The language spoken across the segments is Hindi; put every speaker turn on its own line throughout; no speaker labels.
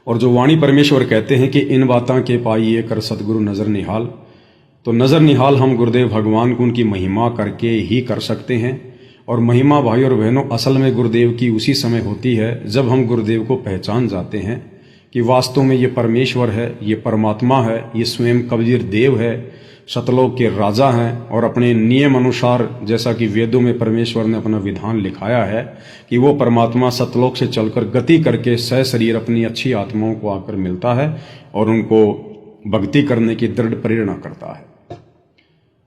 और जो वाणी परमेश्वर कहते हैं कि इन बातां के पाइए कर सतगुरु नजर निहाल, तो नजर निहाल हम गुरुदेव भगवान को उनकी महिमा करके ही कर सकते हैं। और महिमा भाई और बहनों असल में गुरुदेव की उसी समय होती है जब हम गुरुदेव को पहचान जाते हैं कि वास्तव में ये परमेश्वर है, ये परमात्मा है, ये स्वयं कबीर देव है, सतलोक के राजा हैं और अपने नियम अनुसार जैसा कि वेदों में परमेश्वर ने अपना विधान लिखाया है कि वो परमात्मा सतलोक से चलकर गति करके सशरीर अपनी अच्छी आत्माओं को आकर मिलता है और उनको भक्ति करने की दृढ़ प्रेरणा करता है।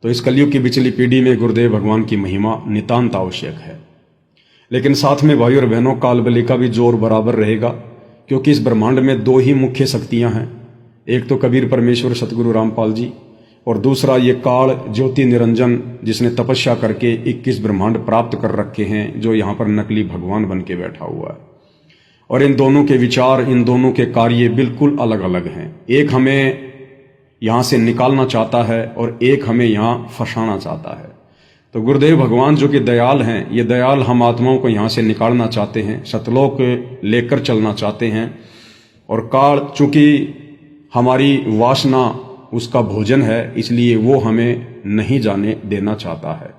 तो इस कलयुग की बिचली पीढ़ी में गुरुदेव भगवान की महिमा नितांत आवश्यक है। लेकिन साथ में भाई और बहनों काल बलि का भी जोर बराबर रहेगा, क्योंकि इस ब्रह्मांड में दो ही मुख्य शक्तियां हैं, एक तो कबीर परमेश्वर सतगुरु रामपाल जी और दूसरा ये काल ज्योति निरंजन जिसने तपस्या करके 21 ब्रह्मांड प्राप्त कर रखे हैं, जो यहाँ पर नकली भगवान बन के बैठा हुआ है। और इन दोनों के विचार, इन दोनों के कार्य बिल्कुल अलग अलग हैं। एक हमें यहाँ से निकालना चाहता है और एक हमें यहाँ फंसाना चाहता है। तो गुरुदेव भगवान जो कि दयाल हैं, ये दयाल हम आत्माओं को यहाँ से निकालना चाहते हैं, सतलोक लेकर चलना चाहते हैं। और काल चूंकि हमारी वासना उसका भोजन है, इसलिए वो हमें नहीं जाने देना चाहता है।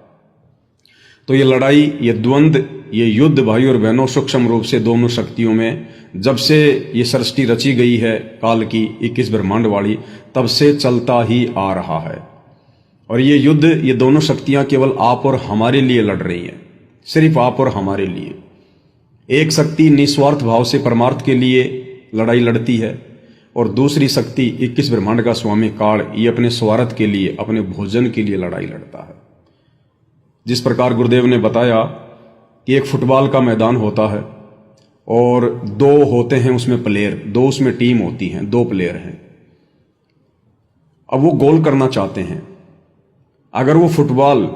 तो ये लड़ाई, ये द्वंद्व, ये युद्ध भाई और बहनों सूक्ष्म रूप से दोनों शक्तियों में जब से ये सृष्टि रची गई है काल की 21 ब्रह्मांड वाली, तब से चलता ही आ रहा है। और ये युद्ध, ये दोनों शक्तियां केवल आप और हमारे लिए लड़ रही हैं, सिर्फ आप और हमारे लिए। एक शक्ति निस्वार्थ भाव से परमार्थ के लिए लड़ाई लड़ती है और दूसरी शक्ति 21 ब्रह्मांड का स्वामी काल, ये अपने स्वार्थ के लिए, अपने भोजन के लिए लड़ाई लड़ता है। जिस प्रकार गुरुदेव ने बताया कि एक फुटबॉल का मैदान होता है और दो होते हैं उसमें प्लेयर, दो उसमें टीम होती हैं, दो प्लेयर हैं। अब वो गोल करना चाहते हैं। अगर वो फुटबॉल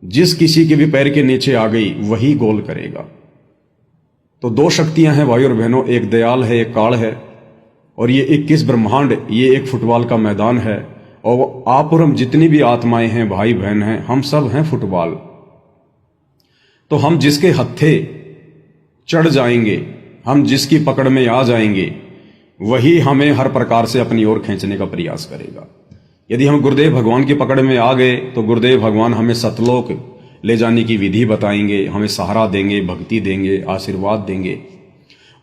जिस किसी के भी पैर के नीचे आ गई वही गोल करेगा। तो दो शक्तियां हैं भाई और बहनों, एक दयाल है, एक काल है। और ये 21 ब्रह्मांड, ये एक फुटबॉल का मैदान है। और आप और हम जितनी भी आत्माएं हैं, भाई बहन हैं, हम सब हैं फुटबॉल। तो हम जिसके हत्थे चढ़ जाएंगे, हम जिसकी पकड़ में आ जाएंगे, वही हमें हर प्रकार से अपनी ओर खींचने का प्रयास करेगा। यदि हम गुरुदेव भगवान की पकड़ में आ गए तो गुरुदेव भगवान हमें सतलोक ले जाने की विधि बताएंगे, हमें सहारा देंगे, भक्ति देंगे, आशीर्वाद देंगे।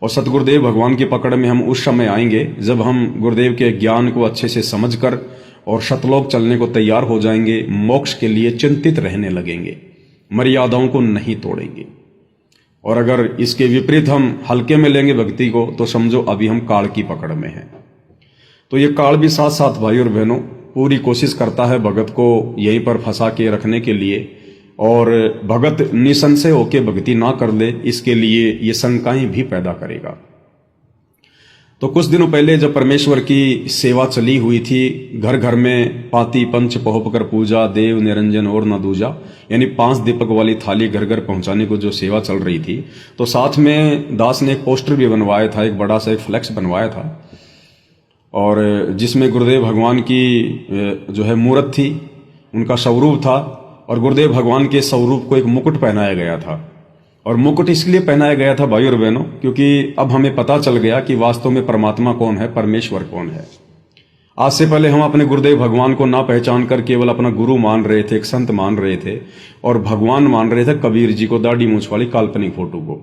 और सतगुरुदेव भगवान की पकड़ में हम उस समय आएंगे जब हम गुरुदेव के ज्ञान को अच्छे से समझकर और सतलोक चलने को तैयार हो जाएंगे, मोक्ष के लिए चिंतित रहने लगेंगे, मर्यादाओं को नहीं तोड़ेंगे। और अगर इसके विपरीत हम हल्के में लेंगे भक्ति को, तो समझो अभी हम काल की पकड़ में हैं। तो ये काल भी साथ साथ भाई और बहनों पूरी कोशिश करता है भगत को यहीं पर फंसा के रखने के लिए, और भगत निसंशय होके भक्ति ना कर ले, इसके लिए ये शंकाएं भी पैदा करेगा। तो कुछ दिनों पहले जब परमेश्वर की सेवा चली हुई थी, घर घर में पाती पंच पहोप कर पूजा, देव निरंजन और न दूजा, यानी 5 दीपक वाली थाली घर घर पहुंचाने को जो सेवा चल रही थी, तो साथ में दास ने एक पोस्टर भी बनवाया था, एक बड़ा सा एक फ्लेक्स बनवाया था, और जिसमें गुरुदेव भगवान की जो है मूर्त थी, उनका स्वरूप था। और गुरुदेव भगवान के स्वरूप को एक मुकुट पहनाया गया था। और मुकुट इसलिए पहनाया गया था भाई और बहनों, क्योंकि अब हमें पता चल गया कि वास्तव में परमात्मा कौन है, परमेश्वर कौन है। आज से पहले हम अपने गुरुदेव भगवान को ना पहचान कर केवल अपना गुरु मान रहे थे, एक संत मान रहे थे, और भगवान मान रहे थे कबीर जी को, दाढ़ी मूंछ वाली काल्पनिक फोटो को।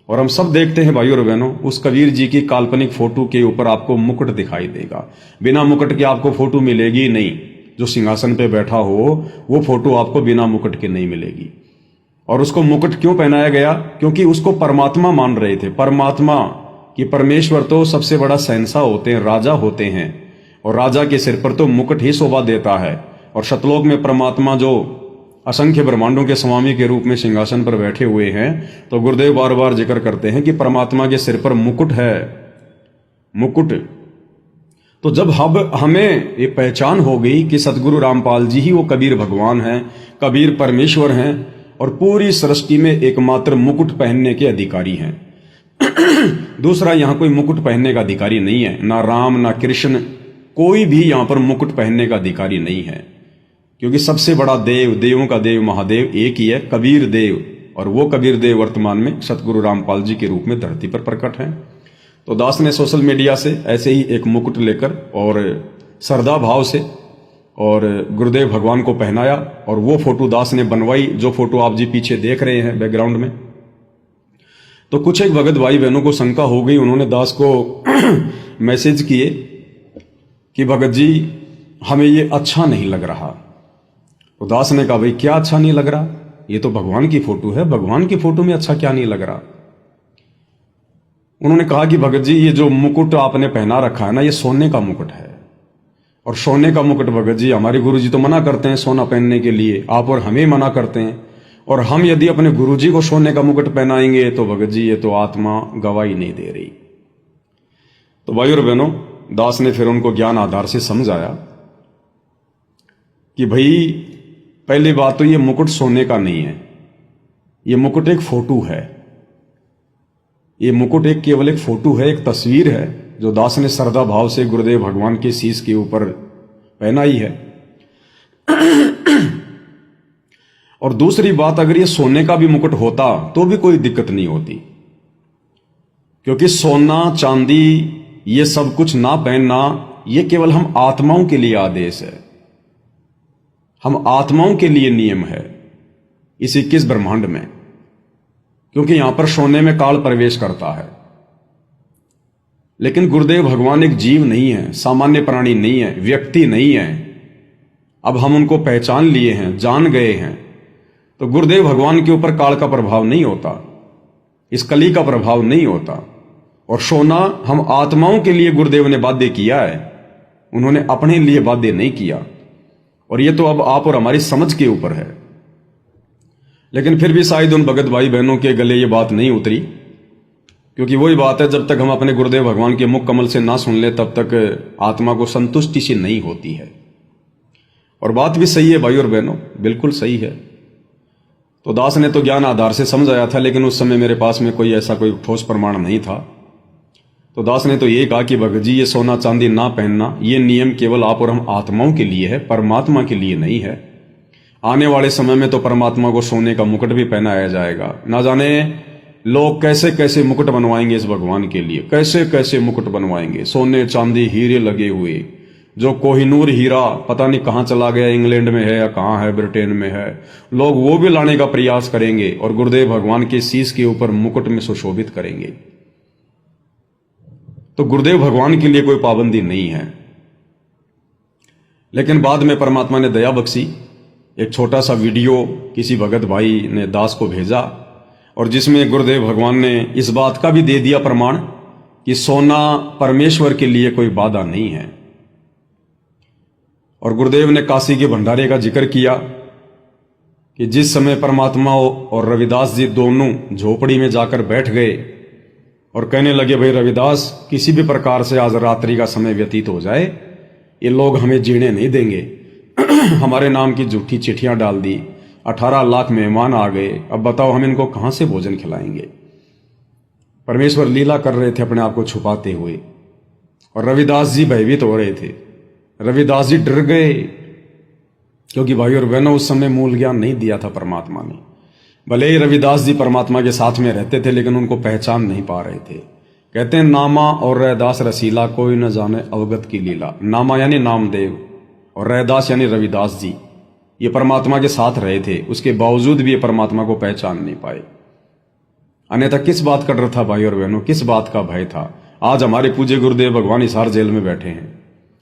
और हम सब देखते हैं भाई और बहनों, उस कबीर जी की काल्पनिक फोटो के ऊपर आपको मुकुट दिखाई देगा, बिना मुकुट के आपको फोटो मिलेगी नहीं। जो सिंहासन पे बैठा हो वो फोटो आपको बिना मुकुट के नहीं मिलेगी। और उसको मुकुट क्यों पहनाया गया? क्योंकि उसको परमात्मा मान रहे थे। परमात्मा कि परमेश्वर तो सबसे बड़ा शहंशाह होते हैं, राजा होते हैं, और राजा के सिर पर तो मुकुट ही शोभा देता है। और सतलोक में परमात्मा जो असंख्य ब्रह्मांडों के स्वामी के रूप में सिंहासन पर बैठे हुए हैं, तो गुरुदेव बार बार जिक्र करते हैं कि परमात्मा के सिर पर मुकुट है, मुकुट। तो जब हमें ये पहचान हो गई कि सतगुरु रामपाल जी ही वो कबीर भगवान हैं, कबीर परमेश्वर हैं, और पूरी सृष्टि में एकमात्र मुकुट पहनने के अधिकारी हैं। दूसरा यहाँ कोई मुकुट पहनने का अधिकारी नहीं है, ना राम ना कृष्ण, कोई भी यहाँ पर मुकुट पहनने का अधिकारी नहीं है। क्योंकि सबसे बड़ा देव, देवों का देव, महादेव एक ही है, कबीर देव। और वो कबीर देव वर्तमान में सतगुरु रामपाल जी के रूप में धरती पर प्रकट हैं। तो दास ने सोशल मीडिया से ऐसे ही एक मुकुट लेकर और श्रद्धा भाव से और गुरुदेव भगवान को पहनाया, और वो फोटो दास ने बनवाई, जो फोटो आप जी पीछे देख रहे हैं बैकग्राउंड में। तो कुछ एक भगत भाई बहनों को शंका हो गई, उन्होंने दास को मैसेज किए कि भगत जी हमें ये अच्छा नहीं लग रहा। तो दास ने कहा भाई क्या अच्छा नहीं लग रहा, ये तो भगवान की फोटो है, भगवान की फोटो में अच्छा क्या नहीं लग रहा। उन्होंने कहा कि भगत जी ये जो मुकुट आपने पहना रखा है ना, ये सोने का मुकुट है, और सोने का मुकुट भगत जी हमारे गुरु जी तो मना करते हैं सोना पहनने के लिए, आप और हमें मना करते हैं, और हम यदि अपने गुरु जी को सोने का मुकुट पहनाएंगे तो भगत जी ये तो आत्मा गवाही नहीं दे रही। तो भाई और बहनों, दास ने फिर उनको ज्ञान आधार से समझाया कि भाई पहली बात तो ये मुकुट सोने का नहीं है, ये मुकुट एक फोटो है, ये मुकुट एक केवल एक फोटो है, एक तस्वीर है जो दास ने श्रद्धा भाव से गुरुदेव भगवान के शीश के ऊपर पहनाई है। और दूसरी बात, अगर ये सोने का भी मुकुट होता तो भी कोई दिक्कत नहीं होती, क्योंकि सोना चांदी ये सब कुछ ना पहनना ये केवल हम आत्माओं के लिए आदेश है, हम आत्माओं के लिए नियम है इस 21 ब्रह्मांड में, क्योंकि यहां पर सोने में काल प्रवेश करता है। लेकिन गुरुदेव भगवान एक जीव नहीं है, सामान्य प्राणी नहीं है, व्यक्ति नहीं है। अब हम उनको पहचान लिए हैं, जान गए हैं, तो गुरुदेव भगवान के ऊपर काल का प्रभाव नहीं होता, इस कली का प्रभाव नहीं होता। और सोना हम आत्माओं के लिए गुरुदेव ने बाध्य किया है, उन्होंने अपने लिए बाध्य नहीं किया, और ये तो अब आप और हमारी समझ के ऊपर है। लेकिन फिर भी शायद उन भगत भाई बहनों के गले ये बात नहीं उतरी, क्योंकि वही बात है, जब तक हम अपने गुरुदेव भगवान के मुख कमल से ना सुन ले तब तक आत्मा को संतुष्टि सी नहीं होती है। और बात भी सही है भाई और बहनों, बिल्कुल सही है। तो दास ने तो ज्ञान आधार से समझाया था, लेकिन उस समय मेरे पास में कोई ऐसा कोई ठोस प्रमाण नहीं था। तो दास ने तो ये कहा कि भगत जी ये सोना चांदी ना पहनना ये नियम केवल आप और हम आत्माओं के लिए है, परमात्मा के लिए नहीं है। आने वाले समय में तो परमात्मा को सोने का मुकुट भी पहनाया जाएगा। ना जाने लोग कैसे कैसे मुकुट बनवाएंगे इस भगवान के लिए, कैसे कैसे मुकुट बनवाएंगे, सोने चांदी हीरे लगे हुए, जो कोहिनूर हीरा पता नहीं कहां चला गया, इंग्लैंड में है या कहां है, ब्रिटेन में है, लोग वो भी लाने का प्रयास करेंगे और गुरुदेव भगवान के शीश के ऊपर मुकुट में सुशोभित करेंगे। तो गुरुदेव भगवान के लिए कोई पाबंदी नहीं है। लेकिन बाद में परमात्मा ने दया बख्शी, एक छोटा सा वीडियो किसी भगत भाई ने दास को भेजा, और जिसमें गुरुदेव भगवान ने इस बात का भी दे दिया प्रमाण कि सोना परमेश्वर के लिए कोई बाधा नहीं है। और गुरुदेव ने काशी के भंडारे का जिक्र किया कि जिस समय परमात्मा और रविदास जी दोनों झोपड़ी में जाकर बैठ गए और कहने लगे भाई रविदास किसी भी प्रकार से आज रात्रि का समय व्यतीत हो जाए, ये लोग हमें जीने नहीं देंगे, हमारे नाम की झूठी चिट्ठियां डाल दी, 18 लाख मेहमान आ गए, अब बताओ हम इनको कहां से भोजन खिलाएंगे। परमेश्वर लीला कर रहे थे अपने आप को छुपाते हुए, और रविदास जी भयभीत हो रहे थे, रविदास जी डर गए, क्योंकि भाई और बहनों उस समय मूल ज्ञान नहीं दिया था परमात्मा ने। भले ही रविदास जी परमात्मा के साथ में रहते थे, लेकिन उनको पहचान नहीं पा रहे थे। कहते हैं नामा और रैदास रसीला, कोई न जाने अवगत की लीला। नामा यानी नामदेव और रैदास यानी रविदास जी, ये परमात्मा के साथ रहे थे, उसके बावजूद भी ये परमात्मा को पहचान नहीं पाए। अन्यथा किस बात का डर था भाई और बहनों, किस बात का भय था। आज हमारे पूज्य गुरुदेव भगवान हिसार जेल में बैठे हैं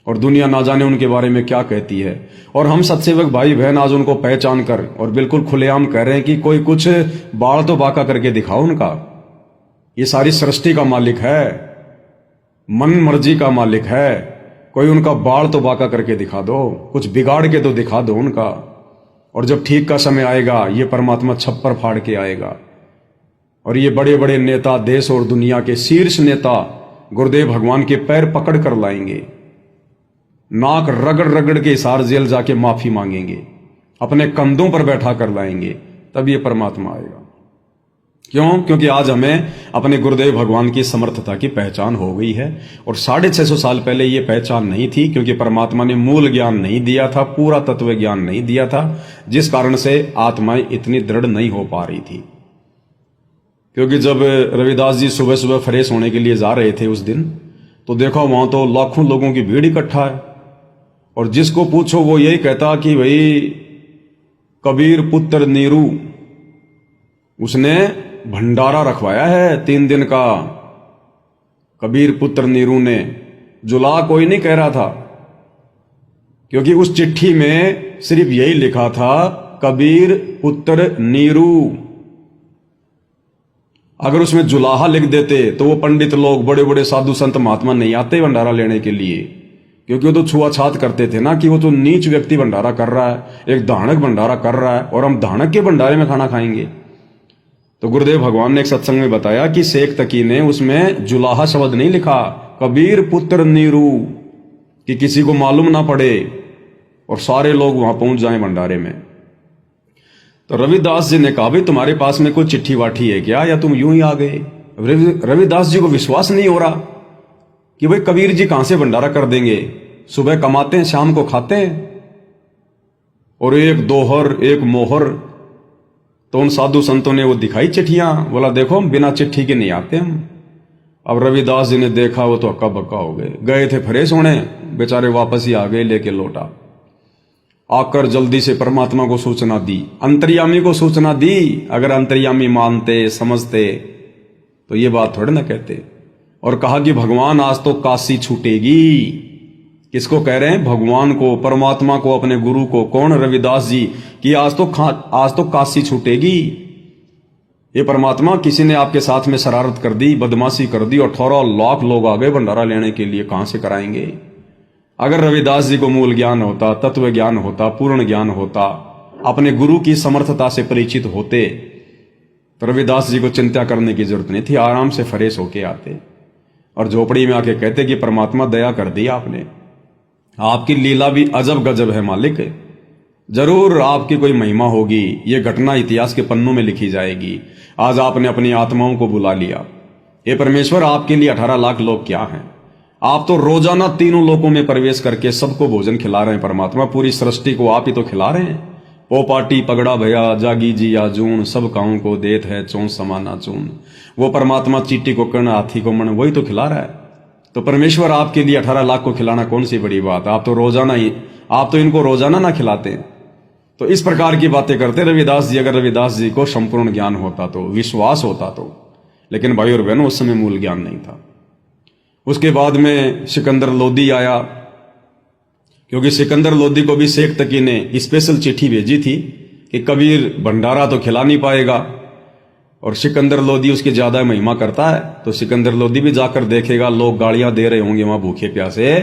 और दुनिया ना जाने उनके बारे में क्या कहती है, और हम सत्सेवक भाई बहन आज उनको पहचान कर और बिल्कुल खुलेआम कह रहे हैं कि कोई कुछ बाल तो बाका करके दिखाओ उनका। ये सारी सृष्टि का मालिक है, मन मर्जी का मालिक है, कोई उनका बाल तो बाका करके दिखा दो, कुछ बिगाड़ के तो दिखा दो उनका। और जब ठीक का समय आएगा ये परमात्मा छप्पर फाड़ के आएगा, और ये बड़े बड़े नेता, देश और दुनिया के शीर्ष नेता गुरुदेव भगवान के पैर पकड़ कर लाएंगे, नाक रगड़ रगड़ के हिसार जेल जाके माफी मांगेंगे, अपने कंधों पर बैठा कर लाएंगे, तब ये परमात्मा आएगा। क्यों? क्योंकि आज हमें अपने गुरुदेव भगवान की समर्थता की पहचान हो गई है, और 650 साल पहले ये पहचान नहीं थी, क्योंकि परमात्मा ने मूल ज्ञान नहीं दिया था, पूरा तत्व ज्ञान नहीं दिया था, जिस कारण से आत्माएं इतनी दृढ़ नहीं हो पा रही थी। क्योंकि जब रविदास जी सुबह सुबह फ्रेश होने के लिए जा रहे थे उस दिन, तो देखा वहां तो लाखों लोगों की भीड़ इकट्ठा है, और जिसको पूछो वो यही कहता कि भाई कबीर पुत्र नीरू, उसने भंडारा रखवाया है 3 दिन का। कबीर पुत्र नीरू ने, जुला कोई नहीं कह रहा था, क्योंकि उस चिट्ठी में सिर्फ यही लिखा था कबीर पुत्र नीरू। अगर उसमें जुलाहा लिख देते तो वो पंडित लोग, बड़े बड़े साधु संत महात्मा नहीं आते भंडारा लेने के लिए, क्योंकि वो तो छुआछात करते थे ना कि वो तो नीच व्यक्ति भंडारा कर रहा है, एक धानक भंडारा कर रहा है, और हम धानक के भंडारे में खाना खाएंगे। तो गुरुदेव भगवान ने एक सत्संग में बताया कि शेख तकी ने उसमें जुलाहा शब्द नहीं लिखा, कबीर पुत्र नीरू, कि किसी को मालूम ना पड़े और सारे लोग वहां पहुंच जाएं भंडारे में। तो रविदास जी ने कहा, भाई तुम्हारे पास में कोई चिट्ठी वाठी है क्या, या तुम यूं ही आ गए? रविदास जी को विश्वास नहीं हो रहा कि भाई कबीर जी कहां से भंडारा कर देंगे, सुबह कमाते हैं शाम को खाते हैं, और एक दोहर एक मोहर। तो उन साधु संतों ने वो दिखाई चिट्ठियां, बोला देखो हम बिना चिट्ठी के नहीं आते हम। अब रविदास जी ने देखा, वो तो हक्का बक्का हो गए थे फ्रेश होने, बेचारे वापस ही आ गए लेके लौटा। आकर जल्दी से परमात्मा को सूचना दी, अंतर्यामी को सूचना दी। अगर अंतर्यामी मानते समझते तो ये बात थोड़े ना कहते। और कहा कि भगवान आज तो काशी छूटेगी। किसको कह रहे हैं? भगवान को, परमात्मा को, अपने गुरु को। कौन? रविदास जी। कि आज तो काशी छूटेगी। ये परमात्मा, किसी ने आपके साथ में शरारत कर दी, बदमाशी कर दी, 18 लाख लोग आ गए भंडारा लेने के लिए, कहां से कराएंगे? अगर रविदास जी को मूल ज्ञान होता, तत्व ज्ञान होता, पूर्ण ज्ञान होता, अपने गुरु की समर्थता से परिचित होते, तो रविदास जी को चिंता करने की जरूरत नहीं थी, आराम से फ्रेश होके आते और झोपड़ी में आके कहते कि परमात्मा दया कर दी आपने, आपकी लीला भी अजब गजब है मालिक, जरूर आपकी कोई महिमा होगी, ये घटना इतिहास के पन्नों में लिखी जाएगी। आज आपने अपनी आत्माओं को बुला लिया। ये परमेश्वर, आपके लिए 18 लाख लोग क्या हैं? आप तो रोजाना तीनों लोकों में प्रवेश करके सबको भोजन खिला रहे हैं परमात्मा, पूरी सृष्टि को आप ही तो खिला रहे हैं। ओ पाटी पगड़ा भया जागी जी या जून, सब काऊ को देत है चौं समाना चून। वो परमात्मा चीटी को कर्ण हाथी को मन, वही तो खिला रहा है। तो परमेश्वर आपके लिए 18 लाख को खिलाना कौन सी बड़ी बात? आप तो इनको रोजाना ना खिलाते। तो इस प्रकार की बातें करते रविदास जी। अगर रविदास जी को संपूर्ण ज्ञान होता तो, विश्वास होता तो, लेकिन भाई और बहनों उस समय मूल ज्ञान नहीं था। उसके बाद में सिकंदर लोदी आया, क्योंकि सिकंदर लोदी को भी शेख तकी ने स्पेशल चिट्ठी भेजी थी कि कबीर भंडारा तो खिला नहीं पाएगा, और सिकंदर लोदी उसकी ज्यादा महिमा करता है, तो सिकंदर लोदी भी जाकर देखेगा लोग गालियां दे रहे होंगे वहां भूखे प्यासे,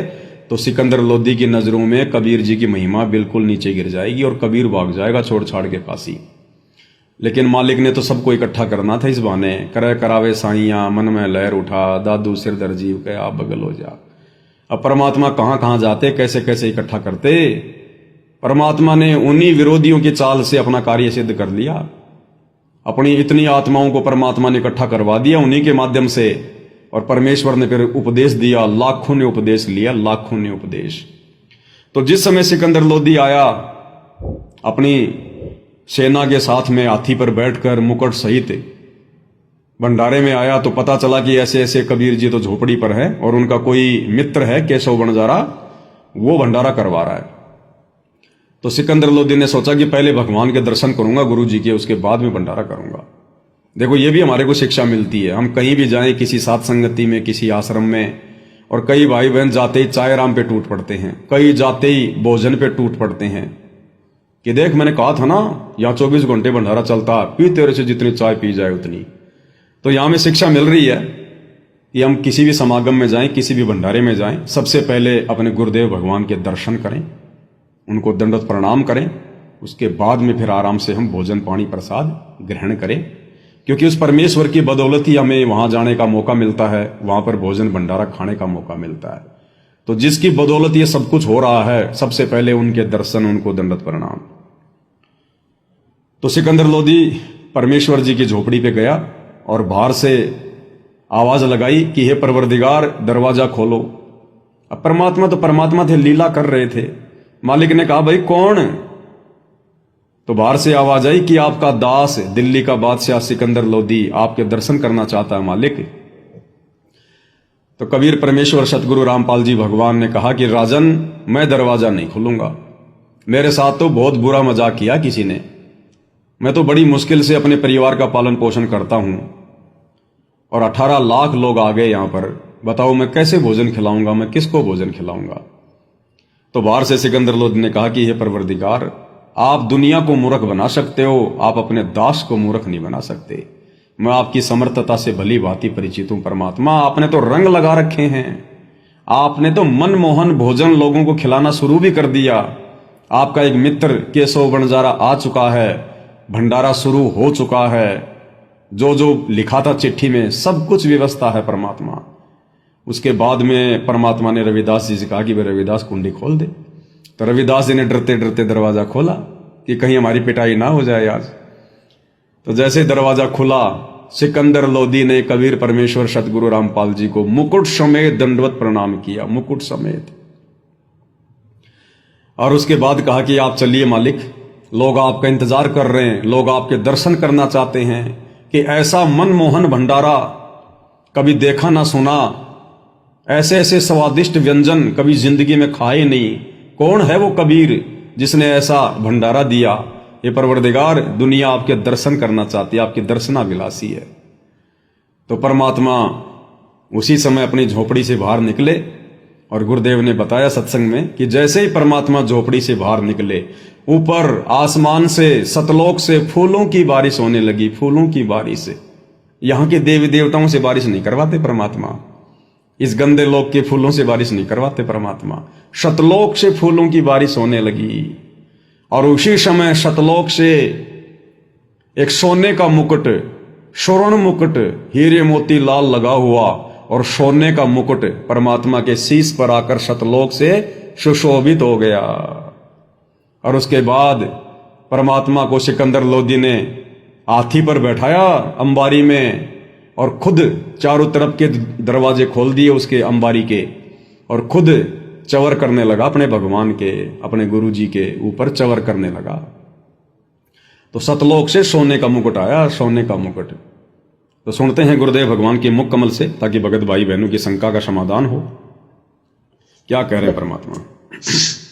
तो सिकंदर लोदी की नजरों में कबीर जी की महिमा बिल्कुल नीचे गिर जाएगी और कबीर भाग जाएगा छोड़ छाड़ के काशी। लेकिन मालिक ने तो सबको इकट्ठा करना था इस बहाने, करे करावे साइया मन में लहर उठा, दादू सिर दर जीव के आप बगल हो जा। अब परमात्मा कहां कहां जाते, कैसे कैसे इकट्ठा करते। परमात्मा ने उन्हीं विरोधियों की चाल से अपना कार्य सिद्ध कर लिया। अपनी इतनी आत्माओं को परमात्मा ने इकट्ठा करवा दिया उन्हीं के माध्यम से, और परमेश्वर ने फिर उपदेश दिया। लाखों ने उपदेश लिया, लाखों ने उपदेश। तो जिस समय सिकंदर लोदी आया अपनी सेना के साथ में, हाथी पर बैठकर मुकुट सहित भंडारे में आया, तो पता चला कि ऐसे ऐसे कबीर जी तो झोपड़ी पर है और उनका कोई मित्र है केशव बंजारा, वो भंडारा करवा रहा है। तो सिकंदर लोदी ने सोचा कि पहले भगवान के दर्शन करूंगा गुरु जी के, उसके बाद में भंडारा करूंगा। देखो ये भी हमारे को शिक्षा मिलती है। हम कहीं भी जाएं, किसी साथ संगति में, किसी आश्रम में, और कई भाई बहन जाते ही चाय राम पे टूट पड़ते हैं, कई जाते ही भोजन पे टूट पड़ते हैं कि देख मैंने कहा था ना यहाँ 24 घंटे भंडारा चलता, पी तेरे से जितनी चाय पी जाए उतनी। तो यहां में शिक्षा मिल रही है कि हम किसी भी समागम में जाएं, किसी भी भंडारे में जाएं, सबसे पहले अपने गुरुदेव भगवान के दर्शन करें, उनको दंडवत प्रणाम करें, उसके बाद में फिर आराम से हम भोजन पानी प्रसाद ग्रहण करें, क्योंकि उस परमेश्वर की बदौलत ही हमें वहां जाने का मौका मिलता है, वहां पर भोजन भंडारा खाने का मौका मिलता है। तो जिसकी बदौलत ये सब कुछ हो रहा है, सबसे पहले उनके दर्शन, उनको दंडवत प्रणाम। तो सिकंदर लोदी परमेश्वर जी की झोपड़ी पे गया और बाहर से आवाज लगाई कि हे परवरदिगार दरवाजा खोलो। अब परमात्मा तो परमात्मा थे, लीला कर रहे थे। मालिक ने कहा भाई कौन? तो बाहर से आवाज आई कि आपका दास दिल्ली का बादशाह सिकंदर लोदी आपके दर्शन करना चाहता है मालिक। तो कबीर परमेश्वर सतगुरु रामपाल जी भगवान ने कहा कि राजन, मैं दरवाजा नहीं खोलूंगा, मेरे साथ तो बहुत बुरा मजाक किया किसी ने, मैं तो बड़ी मुश्किल से अपने परिवार का पालन पोषण करता हूं और 18 लाख लोग आ गए यहां पर, बताओ मैं कैसे भोजन खिलाऊंगा, मैं किसको भोजन खिलाऊंगा। तो बाहर से सिकंदर लोदी ने कहा कि हे परवरदिगार, आप दुनिया को मूर्ख बना सकते हो, आप अपने दास को मूर्ख नहीं बना सकते। मैं आपकी समर्थता से भली भांति परिचित हूं परमात्मा, आपने तो रंग लगा रखे हैं, आपने तो मनमोहन भोजन लोगों को खिलाना शुरू भी कर दिया। आपका एक मित्र केशव बंजारा आ चुका है, भंडारा शुरू हो चुका है, जो जो लिखा था चिट्ठी में सब कुछ व्यवस्था है परमात्मा। उसके बाद में परमात्मा ने रविदास जी से कहा कि वे रविदास कुंडी खोल दे। तो रविदास जी ने डरते डरते दरवाजा खोला कि कहीं हमारी पिटाई ना हो जाए आज। तो जैसे दरवाजा खुला, सिकंदर लोदी ने कबीर परमेश्वर सतगुरु रामपाल जी को मुकुट समेत दंडवत प्रणाम किया, मुकुट समेत। और उसके बाद कहा कि आप चलिए मालिक, लोग आपका इंतजार कर रहे हैं, लोग आपके दर्शन करना चाहते हैं कि ऐसा मनमोहन भंडारा कभी देखा ना सुना, ऐसे ऐसे स्वादिष्ट व्यंजन कभी जिंदगी में खाए नहीं। कौन है वो कबीर जिसने ऐसा भंडारा दिया? ये परवरदिगार, दुनिया आपके दर्शन करना चाहती है, आपकी दर्शनाभिलाषी है। तो परमात्मा उसी समय अपनी झोपड़ी से बाहर निकले और गुरुदेव ने बताया सत्संग में कि जैसे ही परमात्मा झोपड़ी से बाहर निकले, ऊपर आसमान से सतलोक से फूलों की बारिश होने लगी, फूलों की बारिश। यहां के देवी देवताओं से बारिश नहीं करवाते परमात्मा, इस गंदे लोक के फूलों से बारिश नहीं करवाते परमात्मा, सतलोक से फूलों की बारिश होने लगी। और उसी समय सतलोक से एक सोने का मुकुट, स्वर्ण मुकुट, हीरे मोती लाल लगा हुआ और सोने का मुकुट परमात्मा के शीश पर आकर सतलोक से सुशोभित हो गया। और उसके बाद परमात्मा को सिकंदर लोदी ने हाथी पर बैठाया अंबारी में और खुद चारों तरफ के दरवाजे खोल दिए उसके अंबारी के, और खुद चवर करने लगा अपने भगवान के, अपने गुरु जी के ऊपर चवर करने लगा। तो सतलोक से सोने का मुकुट आया, सोने का मुकुट। तो सुनते हैं गुरुदेव भगवान के मुख कमल से, ताकि भगत भाई बहनों की शंका का समाधान हो। क्या कह रहे हैं परमात्मा?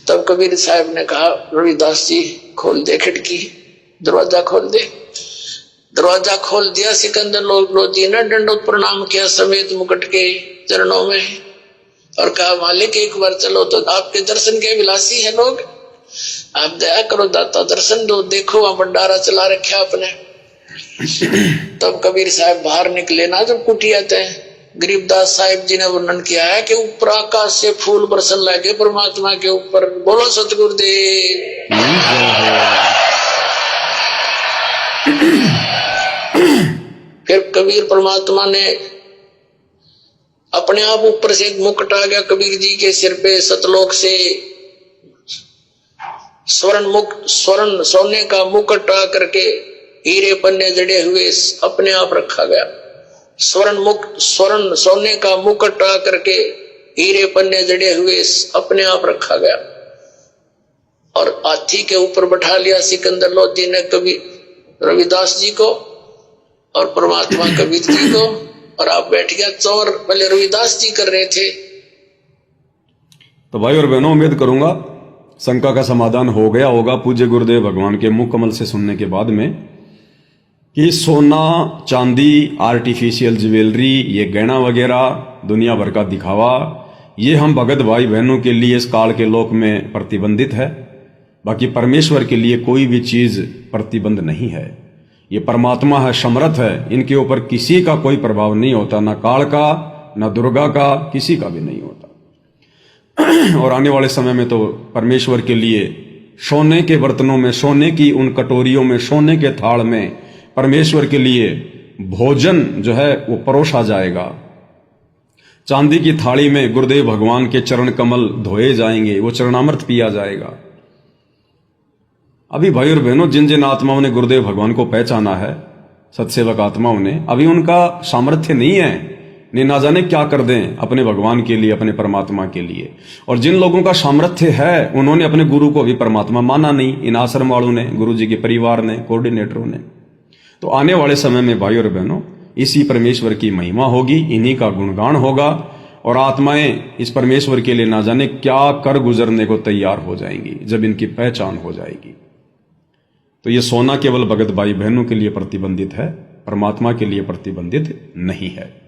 तब कबीर साहब ने कहा, रविदास जी खोल दे खिड़की, दरवाजा खोल दे। दरवाजा खोल दिया। सिकंदर लोदी ने दंडोत प्रणाम किया समेत मुकुट के चरणों में और कहा, मालिक एक बार चलो तो आपके दर्शन के विलासी है लोग, आप दया करो दाता, दर्शन दो, देखो वहां भंडारा चला रखा आपने। तब कबीर साहब बाहर निकले ना, जब कुटिया थे, गरीबदास साहिब जी ने वर्णन किया है कि ऊपर आकाश से फूल बरसन लगे परमात्मा के ऊपर। बोलो सतगुरुदेव। फिर कबीर परमात्मा ने अपने आप ऊपर से एक मुकुट आ गया कबीर जी के सिर पे, सतलोक से स्वर्ण सोने का मुकुट आ करके हीरे पन्ने जड़े हुए अपने आप रखा गया। स्वर्ण सोने का मुकुट आ करके हीरे पन्ने जड़े हुए अपने आप रखा गया और हाथी के ऊपर बैठा लिया सिकंदर लोदी ने कबीर रविदास जी को और परमात्मा कबीर जी को, और आप बैठ गया। चौर पहले रविदास जी कर रहे थे।
तो भाई और बहनों, उम्मीद करूंगा शंका का समाधान हो गया होगा पूज्य गुरुदेव भगवान के मुख कमल से सुनने के बाद में कि सोना चांदी, आर्टिफिशियल ज्वेलरी, ये गहना वगैरह, दुनिया भर का दिखावा, ये हम भगत भाई बहनों के लिए इस काल के लोक में प्रतिबंधित है। बाकी परमेश्वर के लिए कोई भी चीज प्रतिबंध नहीं है। ये परमात्मा है, समर्थ है, इनके ऊपर किसी का कोई प्रभाव नहीं होता, ना काल का, ना दुर्गा का, किसी का भी नहीं होता। और आने वाले समय में तो परमेश्वर के लिए सोने के बर्तनों में, सोने की उन कटोरियों में, सोने के थाल में परमेश्वर के लिए भोजन जो है वो परोसा जाएगा। चांदी की थाली में गुरुदेव भगवान के चरण कमल धोए जाएंगे, वो चरणामृत पिया जाएगा। अभी भाई और बहनों, जिन जिन आत्माओं ने गुरुदेव भगवान को पहचाना है, सत्सेवक आत्माओं ने, अभी उनका सामर्थ्य नहीं है ने ना जाने क्या कर दें अपने भगवान के लिए, अपने परमात्मा के लिए। और जिन लोगों का सामर्थ्य है उन्होंने अपने गुरु को भी परमात्मा माना नहीं, इन आश्रम वालों ने, गुरु जी के परिवार ने, कोऑर्डिनेटरों ने। तो आने वाले समय में भाइयों और बहनों इसी परमेश्वर की महिमा होगी, इन्हीं का गुणगान होगा और आत्माएं इस परमेश्वर के लिए ना जाने क्या कर गुजरने को तैयार हो जाएंगी जब इनकी पहचान हो जाएगी। तो ये सोना केवल भगत भाई बहनों के लिए प्रतिबंधित है, परमात्मा के लिए प्रतिबंधित नहीं है।